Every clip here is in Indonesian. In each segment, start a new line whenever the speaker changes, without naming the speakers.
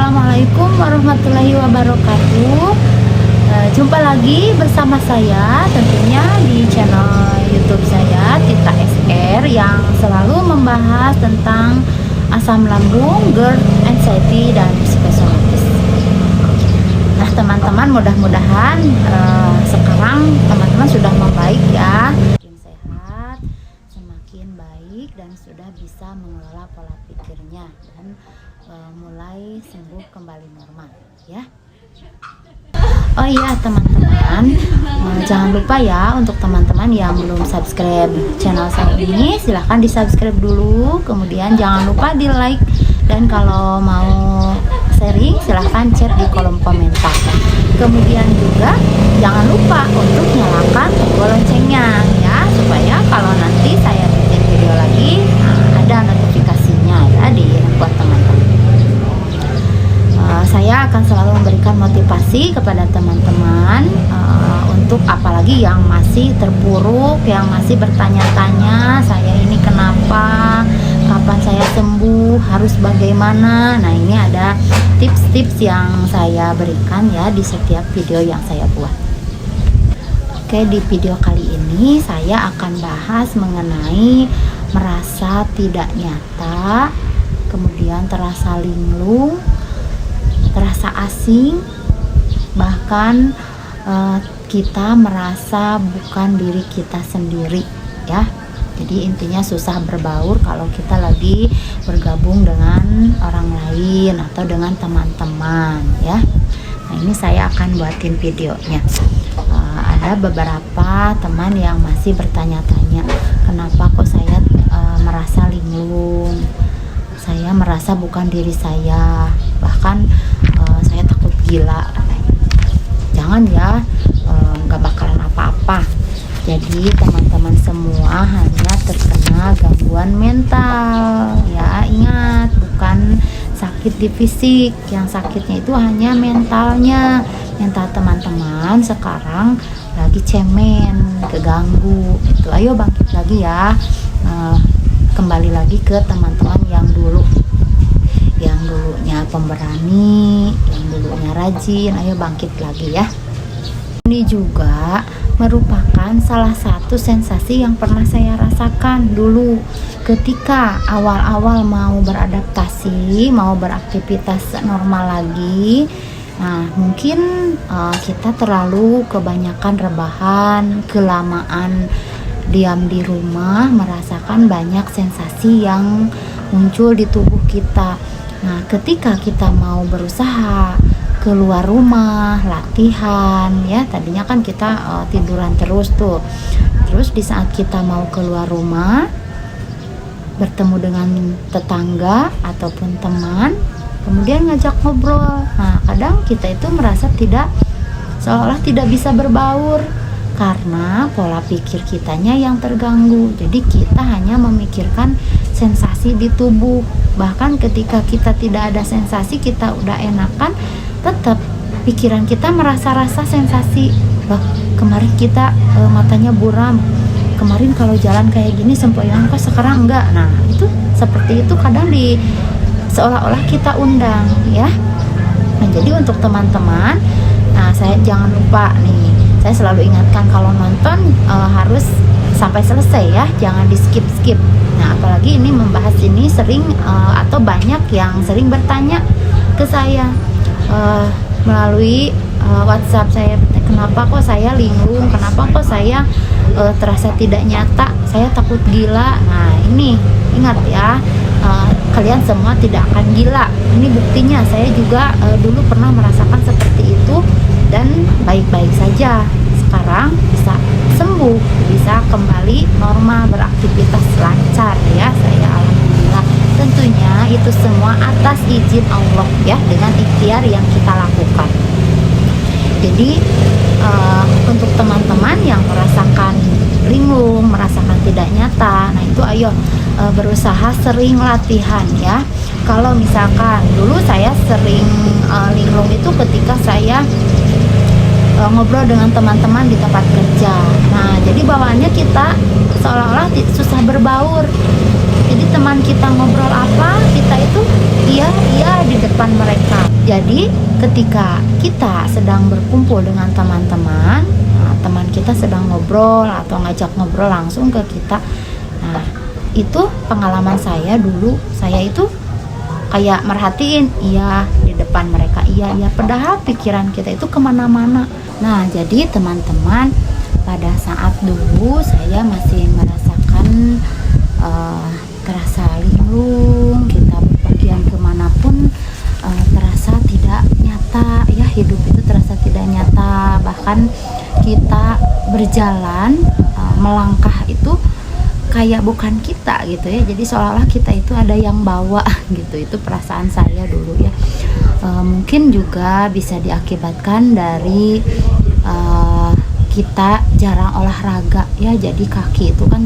Assalamualaikum warahmatullahi wabarakatuh. Jumpa lagi bersama saya tentunya di channel YouTube saya Tita SR yang selalu membahas tentang asam lambung, GERD, anxiety, dan psikosomatis. Nah teman-teman, mudah-mudahan sekarang teman-teman sudah membaik ya, semakin sehat, semakin baik, dan sudah bisa mengelola pola pikirnya dan mulai sembuh kembali normal ya. Oh iya teman-teman, jangan lupa ya untuk teman-teman yang belum subscribe channel saya ini, silahkan di subscribe dulu, kemudian jangan lupa di like, dan kalau mau sharing silahkan chat di kolom komentar. Kemudian juga jangan lupa untuk nyalakan tombol loncengnya ya, supaya kalau nanti saya bikin video lagi ada notifikasinya ya di handphone teman-teman. Saya akan selalu memberikan motivasi kepada teman-teman untuk apalagi yang masih terpuruk, yang masih bertanya-tanya saya ini kenapa, kapan saya sembuh, harus bagaimana. Nah ini ada tips-tips yang saya berikan ya di setiap video yang saya buat. Oke, di video kali ini saya akan bahas mengenai merasa tidak nyata, kemudian terasa linglung, terasa asing, bahkan kita merasa bukan diri kita sendiri ya. Jadi intinya susah berbaur kalau kita lagi bergabung dengan orang lain atau dengan teman-teman ya. Nah ini saya akan buatin videonya. Ada beberapa teman yang masih bertanya-tanya, kenapa kok saya merasa linglung, saya merasa bukan diri saya, bahkan saya takut gila. Jangan ya, nggak bakalan apa-apa. Jadi teman-teman semua hanya terkena gangguan mental ya. Ingat, bukan sakit di fisik, yang sakitnya itu hanya mentalnya. Mental teman-teman sekarang lagi cemen, keganggu itu. Ayo bangkit lagi ya, kembali lagi ke teman-teman yang dulunya pemberani, yang dulunya rajin. Ayo bangkit lagi ya. Ini juga merupakan salah satu sensasi yang pernah saya rasakan dulu ketika awal-awal mau beradaptasi, mau beraktivitas normal lagi. Nah mungkin kita terlalu kebanyakan rebahan, kelamaan diam di rumah, merasakan banyak sensasi yang muncul di tubuh kita. Nah ketika kita mau berusaha keluar rumah, latihan ya, tadinya kan kita tiduran terus tuh. Terus di saat kita mau keluar rumah, bertemu dengan tetangga ataupun teman, kemudian ngajak ngobrol. Nah kadang kita itu merasa seolah tidak bisa berbaur karena pola pikir kitanya yang terganggu. Jadi kita hanya memikirkan sensasi di tubuh. Bahkan ketika kita tidak ada sensasi, kita udah enakan, tetap pikiran kita merasa-rasa sensasi. Kemarin kita matanya buram, kemarin kalau jalan kayak gini sempoyongan, kok sekarang enggak. Nah itu seperti itu kadang seolah-olah kita undang ya. Nah jadi untuk teman-teman, saya jangan lupa nih, saya selalu ingatkan kalau nonton harus sampai selesai ya, jangan di skip-skip. Nah apalagi ini membahas ini sering atau banyak yang sering bertanya ke saya melalui WhatsApp saya, kenapa kok saya linglung, kenapa kok saya terasa tidak nyata, saya takut gila. Nah ini ingat ya, kalian semua tidak akan gila. Ini buktinya, saya juga dulu pernah merasakan seperti itu dan baik-baik saja. Sekarang bisa sembuh, bisa kembali normal, beraktivitas lancar ya, saya alhamdulillah. Tentunya itu semua atas izin Allah ya, dengan ikhtiar yang kita lakukan. Jadi untuk teman-teman yang merasakan linglung, merasakan tidak nyata, nah itu ayo berusaha sering latihan ya. Kalau misalkan dulu saya sering linglung itu ketika saya ngobrol dengan teman-teman di tempat kerja. Nah jadi bawaannya kita seolah-olah susah berbaur. Jadi teman kita ngobrol apa, kita itu iya di depan mereka. Jadi ketika kita sedang berkumpul dengan teman-teman, nah, teman kita sedang ngobrol atau ngajak ngobrol langsung ke kita. Nah, itu pengalaman saya dulu. Saya itu kayak merhatiin, iya di depan mereka, iya, padahal pikiran kita itu kemana-mana. Nah, jadi teman-teman, pada saat dulu saya masih merasakan terasa linglung, kita berpergian kemanapun terasa tidak nyata ya, hidup itu terasa tidak nyata. Bahkan kita berjalan melangkah itu kayak bukan kita gitu ya, jadi seolah-olah kita itu ada yang bawa gitu. Itu perasaan saya dulu ya. Mungkin juga bisa diakibatkan dari kita jarang olahraga ya, jadi kaki itu kan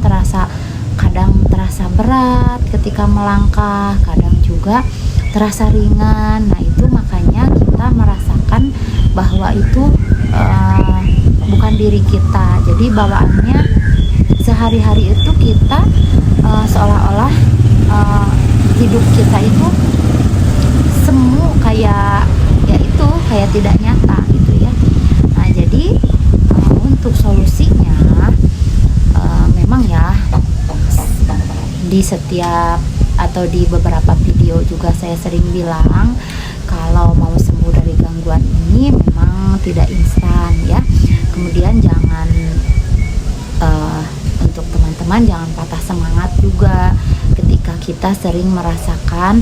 kadang terasa berat ketika melangkah, kadang juga terasa ringan. Nah, itu makanya kita merasakan bahwa itu bukan diri kita. Jadi bawaannya sehari-hari itu kita seolah-olah hidup kita itu semu, kayak tidak nyata gitu ya. Nah, jadi untuk solusinya memang ya, di setiap atau di beberapa video juga saya sering bilang kalau mau sembuh dari gangguan ini memang tidak instan ya. Kemudian jangan untuk teman-teman jangan patah semangat juga ketika kita sering merasakan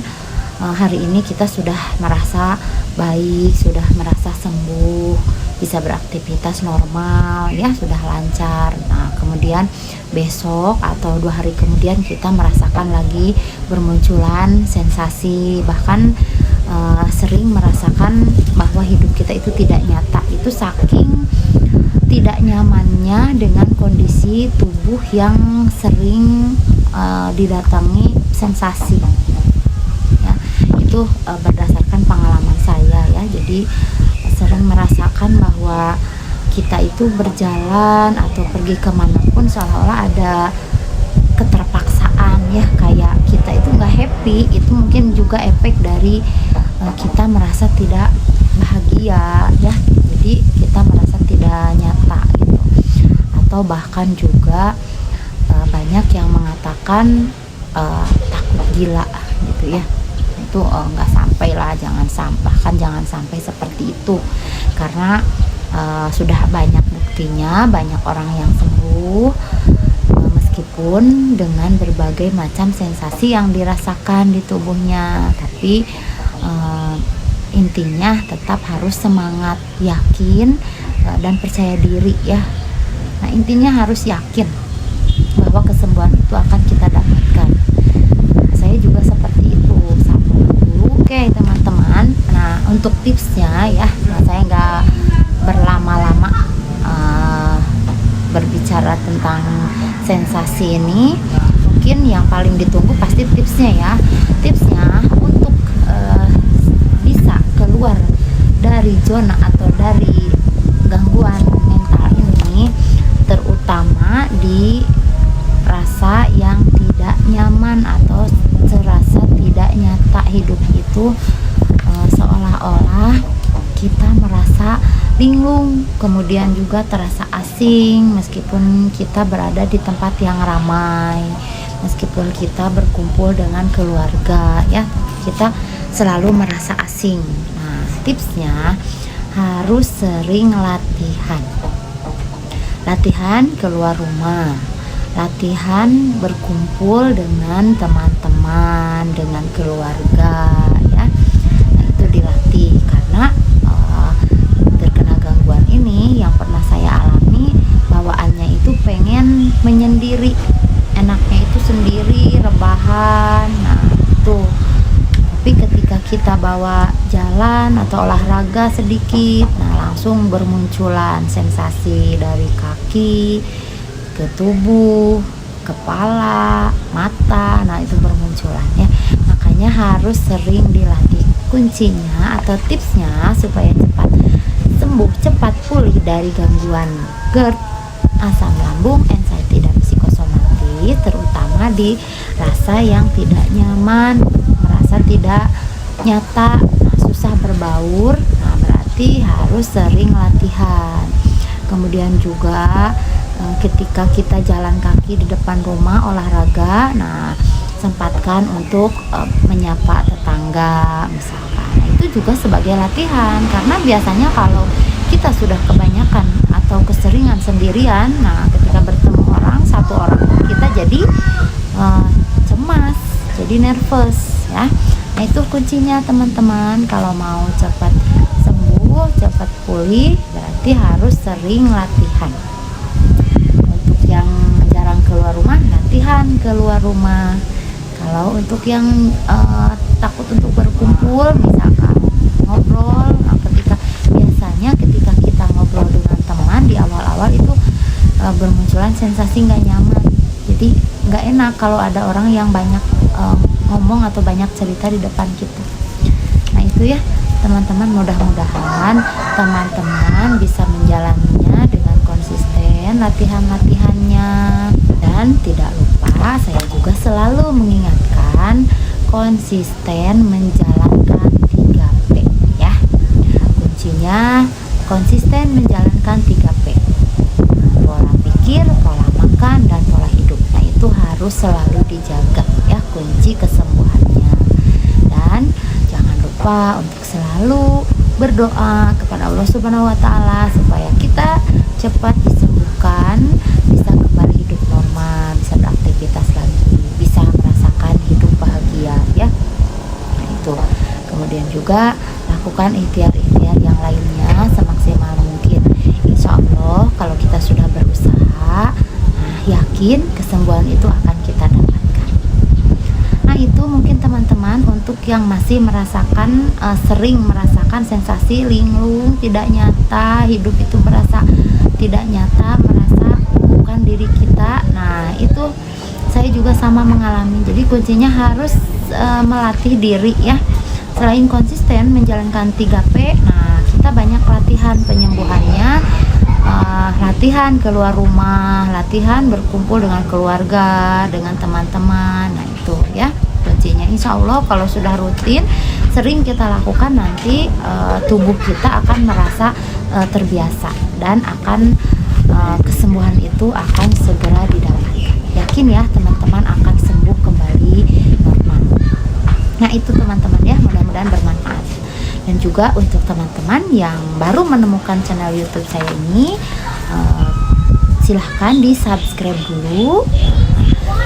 hari ini kita sudah merasa baik, sudah merasa sembuh, bisa beraktivitas normal ya, sudah lancar. Nah, kemudian besok atau 2 hari kemudian kita merasakan lagi bermunculan sensasi, bahkan sering merasakan bahwa hidup kita itu tidak nyata. Itu saking tidak nyamannya dengan kondisi tubuh yang sering didatangi sensasi ya. Itu berdasarkan pengalaman saya ya. Jadi sering merasakan bahwa kita itu berjalan atau pergi kemanapun seolah-olah ada keterpaksaan ya, kayak kita itu nggak happy. Itu mungkin juga efek dari kita merasa tidak bahagia ya, jadi kita merasa tidak nyata gitu. Atau bahkan juga banyak yang mengatakan takut gila gitu ya. Itu nggak sampai lah, jangan sampai seperti itu, karena sudah banyak buktinya, banyak orang yang sembuh meskipun dengan berbagai macam sensasi yang dirasakan di tubuhnya. Tapi intinya tetap harus semangat, yakin dan percaya diri ya. Nah, intinya harus yakin bahwa kesembuhan itu akan kita dapatkan. Saya juga seperti itu sama dulu. Oke teman-teman, nah untuk tipsnya ya, saya nggak berlama-lama berbicara tentang sensasi ini. Mungkin yang paling ditunggu pasti tipsnya ya. Tipsnya untuk bisa keluar dari zona atau dari gangguan mental ini, terutama di rasa yang tidak nyaman atau serasa tidak nyata hidup itu, seolah-olah kita merasa linglung, kemudian juga terasa asing meskipun kita berada di tempat yang ramai, meskipun kita berkumpul dengan keluarga ya, kita selalu merasa asing. Nah, tipsnya harus sering latihan keluar rumah, latihan berkumpul dengan teman-teman, dengan keluarga ya. Nah, itu dilatih, karena terkena gangguan ini yang pernah saya alami, bawaannya itu pengen menyendiri, enaknya itu sendiri, rebahan. Nah, itu. Tapi ketika kita bawa jalan atau olahraga sedikit, nah langsung bermunculan sensasi dari kaki ke tubuh, kepala, mata. Nah, itu bermunculan ya. Makanya harus sering dilatih. Kuncinya atau tipsnya supaya cepat sembuh, cepat pulih dari gangguan GERD, asam lambung, anxiety dan psikosomatis, terutama di rasa yang tidak nyaman, merasa tidak nyata, susah berbaur, nah berarti harus sering latihan. Kemudian juga ketika kita jalan kaki di depan rumah olahraga, nah sempatkan untuk menyapa tetangga misalkan. Nah, itu juga sebagai latihan, karena biasanya kalau kita sudah kebanyakan atau keseringan sendirian, nah ketika bertemu orang, satu orang kita jadi cemas, jadi nervous ya. Nah itu kuncinya teman-teman, kalau mau cepat sembuh, cepat pulih, berarti harus sering latihan. Untuk yang jarang keluar rumah, latihan keluar rumah. Kalau untuk yang takut untuk berkumpul, misalkan ngobrol, nah biasanya ketika kita ngobrol dengan teman di awal-awal itu bermunculan sensasi nggak nyaman. Jadi nggak enak kalau ada orang yang banyak ngomong atau banyak cerita di depan kita. Nah itu ya teman-teman, mudah-mudahan teman-teman bisa menjalaninya dengan konsisten latihan-latihannya. Dan tidak lupa, saya juga selalu mengingatkan konsisten menjalankan 3P ya. Kuncinya konsisten menjalankan 3P: pola pikir, pola makan, dan pola hidup. Nah itu harus selalu dijaga ya, kunci kesembuhannya. Dan jangan lupa untuk selalu berdoa kepada Allah Subhanahu wa Ta'ala supaya kita cepat disembuhkan, bisa kembali hidup normal, bisa beraktivitas lagi, bisa merasakan hidup bahagia ya. Nah itu. Kemudian juga lakukan ikhtiar-ikhtiar yang lainnya semaksimal mungkin. Insya Allah kalau kita sudah berusaha, yakin kesembuhan itu akan kita dapatkan. Nah itu mungkin teman-teman untuk yang masih merasakan sering merasakan sensasi linglung tidak nyata, hidup itu berasa tidak nyata, merasa bukan diri kita. Nah itu saya juga sama mengalami. Jadi kuncinya harus melatih diri ya. Selain konsisten menjalankan 3P, nah kita banyak latihan penyembuhannya. Latihan keluar rumah, latihan berkumpul dengan keluarga, dengan teman-teman. Nah itu ya kuncinya. Insya Allah kalau sudah rutin sering kita lakukan, nanti tubuh kita akan merasa terbiasa, dan akan kesembuhan itu akan segera didapatkan. Yakin ya teman-teman akan sembuh kembali normal. Nah itu teman-teman ya, mudah-mudahan bermanfaat. Dan juga untuk teman-teman yang baru menemukan channel YouTube saya ini, silahkan di subscribe dulu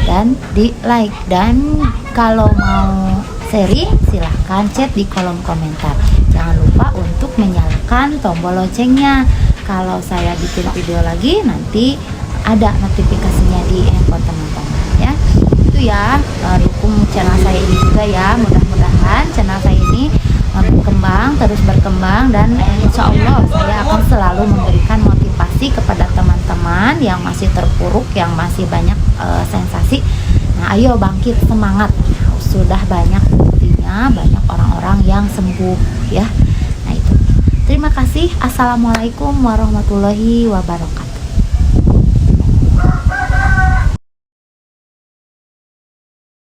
dan di like. Dan kalau mau sharing silahkan chat di kolom komentar. Jangan lupa untuk menyalakan tombol loncengnya. Kalau saya bikin video lagi, nanti ada notifikasinya di handphone teman-teman ya. Itu ya, dukung channel saya ini juga ya. Mudah-mudahan channel saya ini berkembang, terus berkembang, dan insya Allah saya akan selalu memberikan motivasi kepada teman-teman yang masih terpuruk, yang masih banyak sensasi. Nah ayo bangkit, semangat. Sudah banyak buktinya, banyak orang-orang yang sembuh ya. Nah itu. Terima kasih. Assalamualaikum warahmatullahi wabarakatuh.